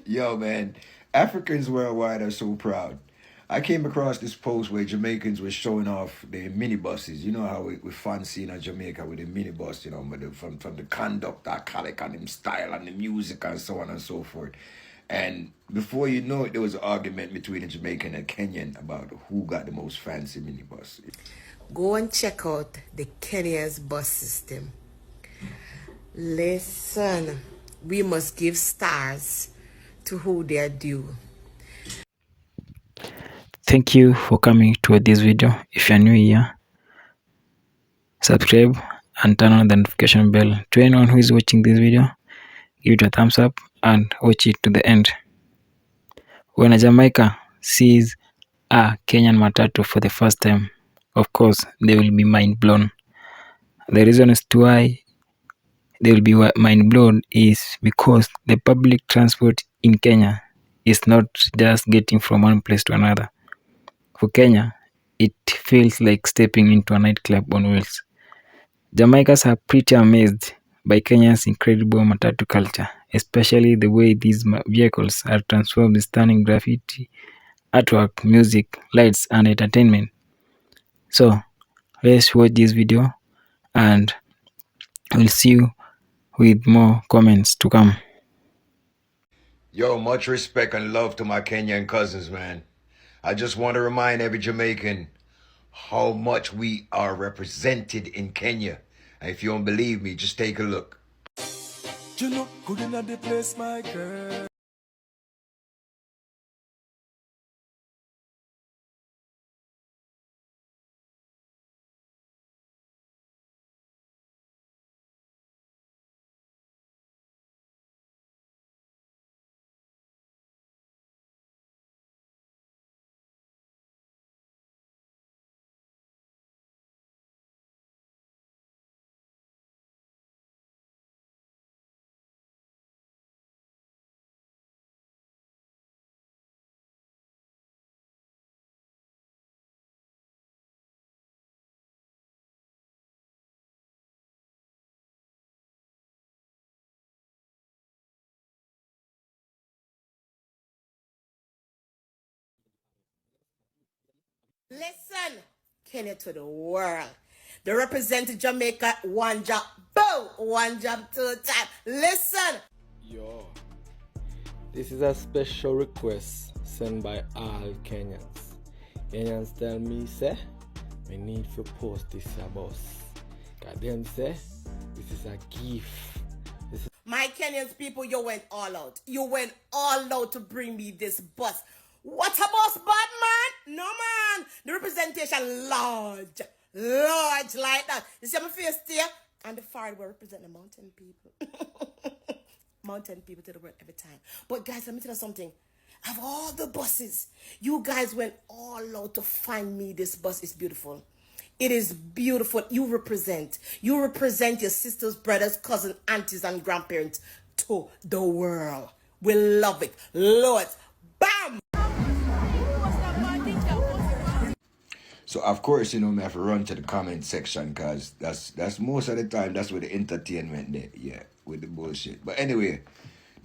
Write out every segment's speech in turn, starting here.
Yo, man, Africans worldwide are so proud. I came across this post where Jamaicans were showing off their minibuses. You know how we fancy in Jamaica with the minibus, you know, from the conduct, alcoholic and him style and the music and so on and so forth. And before you know it, there was an argument between a Jamaican and Kenyan about who got the most fancy minibus. Go and check out the Kenya's bus system. Listen, we must give stars to who they are due. Thank you for coming to this video. If you're new here, subscribe and turn on the notification bell. To anyone who is watching this video, give it a thumbs up and watch it to the end. When a Jamaica sees a Kenyan Matatu for the first time, of course they will be mind blown. The reason as to why they will be mind blown is because the public transport in Kenya is not just getting from one place to another. For Kenya, it feels like stepping into a nightclub on wheels. Jamaicans are pretty amazed by Kenya's incredible Matatu culture, especially the way these vehicles are transformed in stunning graffiti, artwork, music, lights, and entertainment. So, let's watch this video and we'll see you with more comments to come. Yo, much respect and love to my Kenyan cousins, man. I just want to remind every Jamaican how much we are represented in Kenya. And if you don't believe me, just take a look. You look good in the place, my girl. Listen, Kenya to the world. They represent Jamaica one job, boom, one job two time. Listen. Yo, this is a special request sent by all Kenyans. Kenyans tell me, say, we need to post this about. Cause them say, this is a gift. My Kenyan people, you went all out. You went all out to bring me this bus. What a bus, bad man? No, man. The representation large. Large like that. You see my face there? And the far will represent the mountain people. Mountain people to the world every time. But guys, let me tell you something. Of all the buses, you guys went all out to find me this bus. Is beautiful. It is beautiful. You represent your sisters, brothers, cousins, aunties, and grandparents to the world. We love it. Lord, bam! So of course, you know, me have to run to the comment section because that's most of the time that's where the entertainment there, yeah, with the bullshit. But anyway,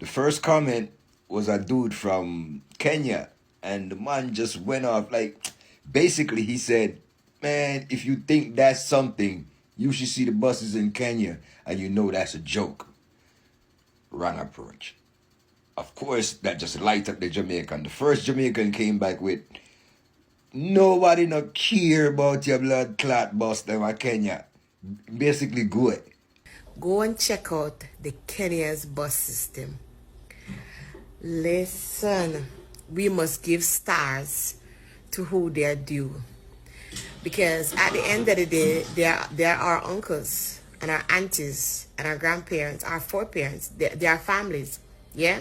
the first comment was a dude from Kenya, and the man just went off like, basically he said, man, if you think that's something, you should see the buses in Kenya, and you know that's a joke. Wrong approach. Of course, that just light up the Jamaican. The first Jamaican came back with, nobody no care about your blood clot bus them at Kenya. Basically good. Go and check out the Kenya's bus system. Listen, we must give stars to who they are due. Because at the end of the day, they are our uncles and our aunties and our grandparents, our foreparents. They are families. Yeah?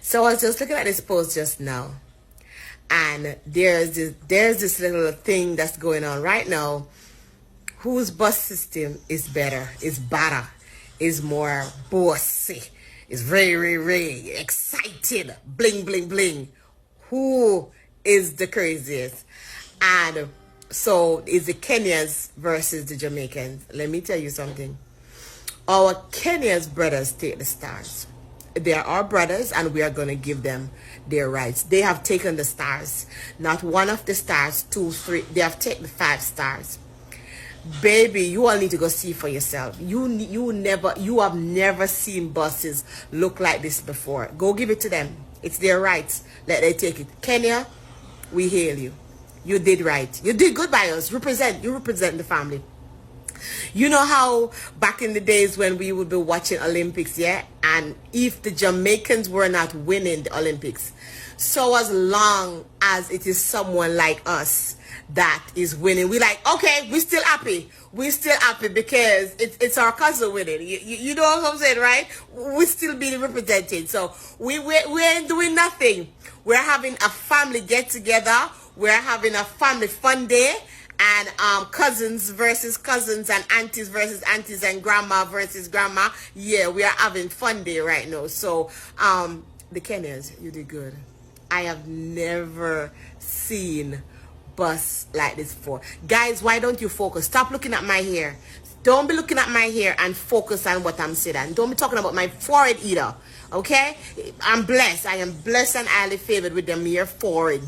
So I was just looking at this post just now. And there's this little thing that's going on right now. Whose bus system is better, is better, is more bossy, is very excited, bling, bling, bling. Who is the craziest? And so it's the Kenyans versus the Jamaicans. Let me tell you something. Our Kenya's brothers take the stars. they are our brothers, and we are going to give them their rights. They have taken the stars, not one of the stars, 2, 3. They have taken 5 stars. Baby, you all need to go see for yourself. You have never seen buses look like this before. Go give it to them. It's their rights. Let they take it. Kenya, we hail you. You did right. You did good by us. You represent the family. You know how back in the days when we would be watching Olympics, yeah? And if the Jamaicans were not winning the Olympics, so as long as it is someone like us that is winning, we like, okay, we're still happy. We're still happy because it's our cousin winning. You know what I'm saying, right? We're still being represented. So we ain't doing nothing. We're having a family get together. We're having a family fun day. And cousins versus cousins, and aunties versus aunties, and grandma versus grandma. Yeah, we are having fun day right now. So the Kenyans, you did good. I have never seen bus like this before. Guys, why don't you focus? Stop looking at my hair. Don't be looking at my hair and focus on what I'm saying. And don't be talking about my forehead either. Okay? I'm blessed. I am blessed and highly favored with the mere forehead.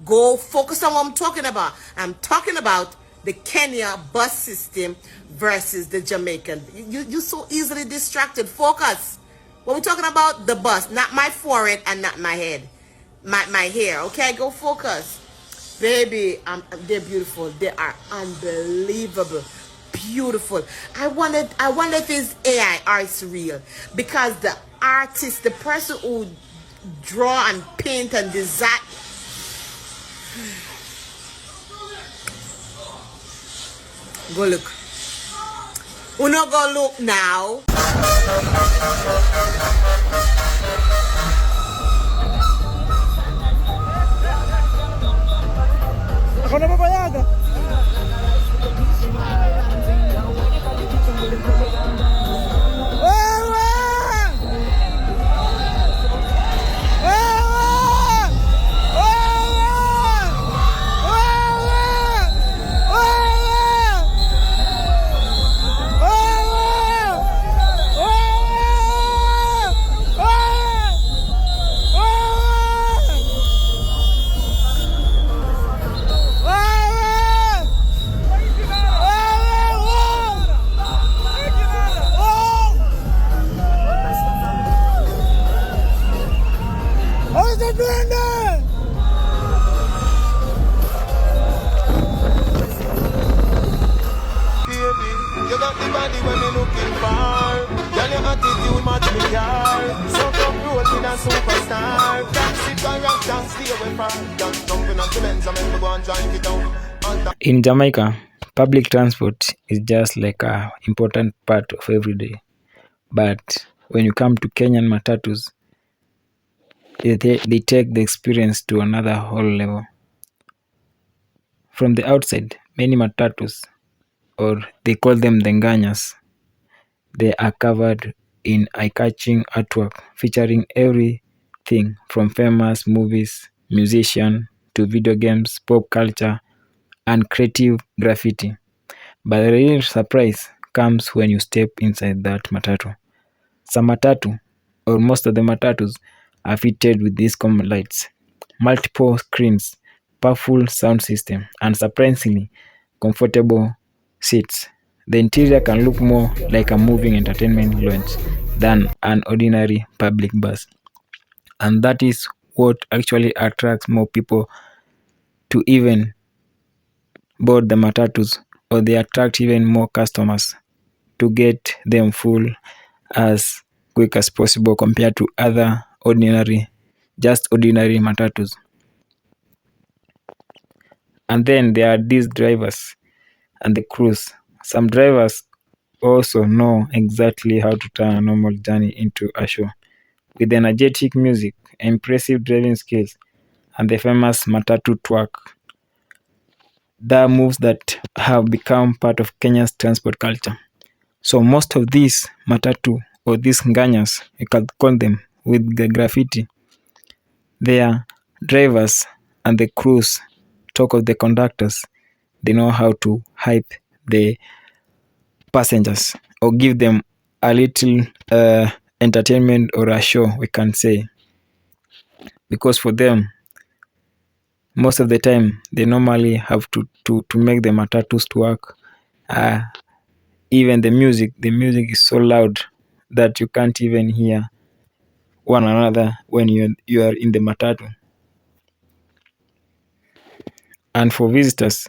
Go focus on what I'm talking about. I'm talking about the Kenya bus system versus the Jamaican. You're so easily distracted. Focus. What we're talking about, the bus, not my forehead and not my head. My hair. Okay, go focus. Baby, they're beautiful. They are unbelievable. Beautiful. I wonder if it's AI or it's real. Because the artist, the person who draw and paint and design. Go look. Uno go look now. Ako na papayagan. You got the body when me looking for. Girl, your attitude match me car. So come roll with a superstar. Can't sit back, can't stay away far. Can't jump in a cement, so make me go and drive it down. In Jamaica, public transport is just like a important part of every day. But when you come to Kenyan Matatus, they take the experience to another whole level. From the outside, many Matatus, or they call them the Nganyas, they are covered in eye-catching artwork featuring everything from famous movies, musicians, to video games, pop culture, and creative graffiti. But the real surprise comes when you step inside that matatu. Some matatu, or most of the matatus, are fitted with these common lights, multiple screens, powerful sound system, and surprisingly comfortable seats. The interior can look more like a moving entertainment lounge than an ordinary public bus. And that is what actually attracts more people to even board the matatus, or they attract even more customers to get them full as quick as possible compared to other ordinary matatus. And then there are these drivers and the crews. Some drivers also know exactly how to turn a normal journey into a show. With energetic music, impressive driving skills, and the famous matatu twerk, there are moves that have become part of Kenya's transport culture. So most of these matatu, or these nganyas, you can call them, with the graffiti, their drivers and the crews, talk of the conductors, they know how to hype the passengers or give them a little entertainment or a show, we can say, because for them, most of the time they normally have to make the Matatus to work. Even the music is so loud that you can't even hear one another when you are in the matatu. And for visitors,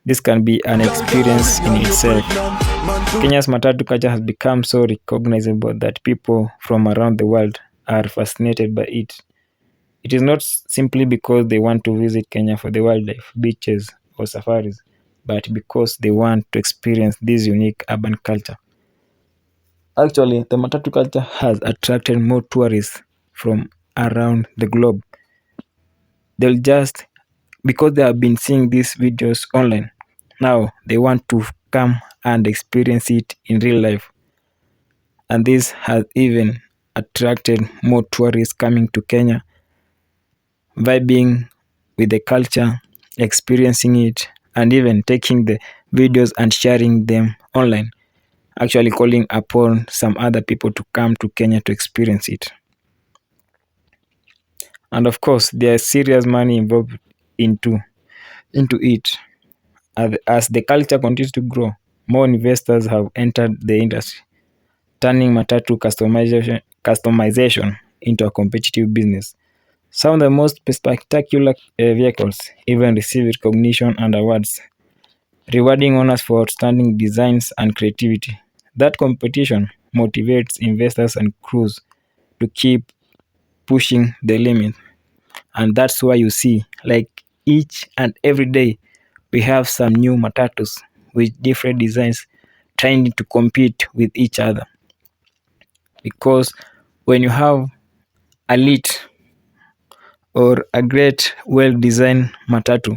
this can be an experience in itself. Kenya's matatu culture has become so recognizable that people from around the world are fascinated by it. It is not simply because they want to visit Kenya for the wildlife, beaches, or safaris, but because they want to experience this unique urban culture. Actually, the Matatu culture has attracted more tourists from around the globe. They'll just, because they have been seeing these videos online, now they want to come and experience it in real life. And this has even attracted more tourists coming to Kenya, vibing with the culture, experiencing it, and even taking the videos and sharing them online, actually calling upon some other people to come to Kenya to experience it. And of course, there is serious money involved into it. As the culture continues to grow, more investors have entered the industry, turning Matatu customization into a competitive business. Some of the most spectacular vehicles even receive recognition and awards, rewarding owners for outstanding designs and creativity. That competition motivates investors and crews to keep pushing the limit. And that's why you see, like each and every day, we have some new Matatus with different designs trying to compete with each other. Because when you have a lit or a great well-designed Matatu,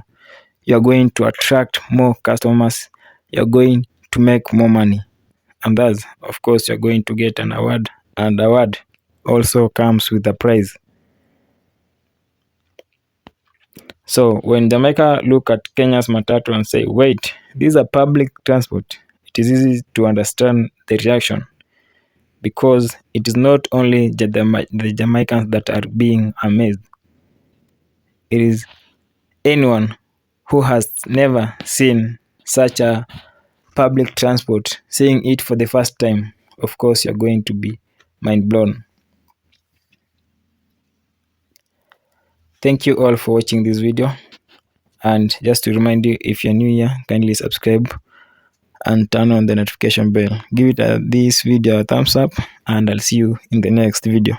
you're going to attract more customers, you're going to make more money. And thus, of course, you're going to get an award. And award also comes with a prize. So when Jamaica look at Kenya's Matatu and say, wait, these are public transport, it is easy to understand the reaction, because it is not only the Jamaicans that are being amazed. It is anyone who has never seen such a public transport seeing it for the first time. Of course, you're going to be mind blown. Thank you all for watching this video. And just to remind you, if you're new here, kindly subscribe and turn on the notification bell. Give this video a thumbs up, and I'll see you in the next video.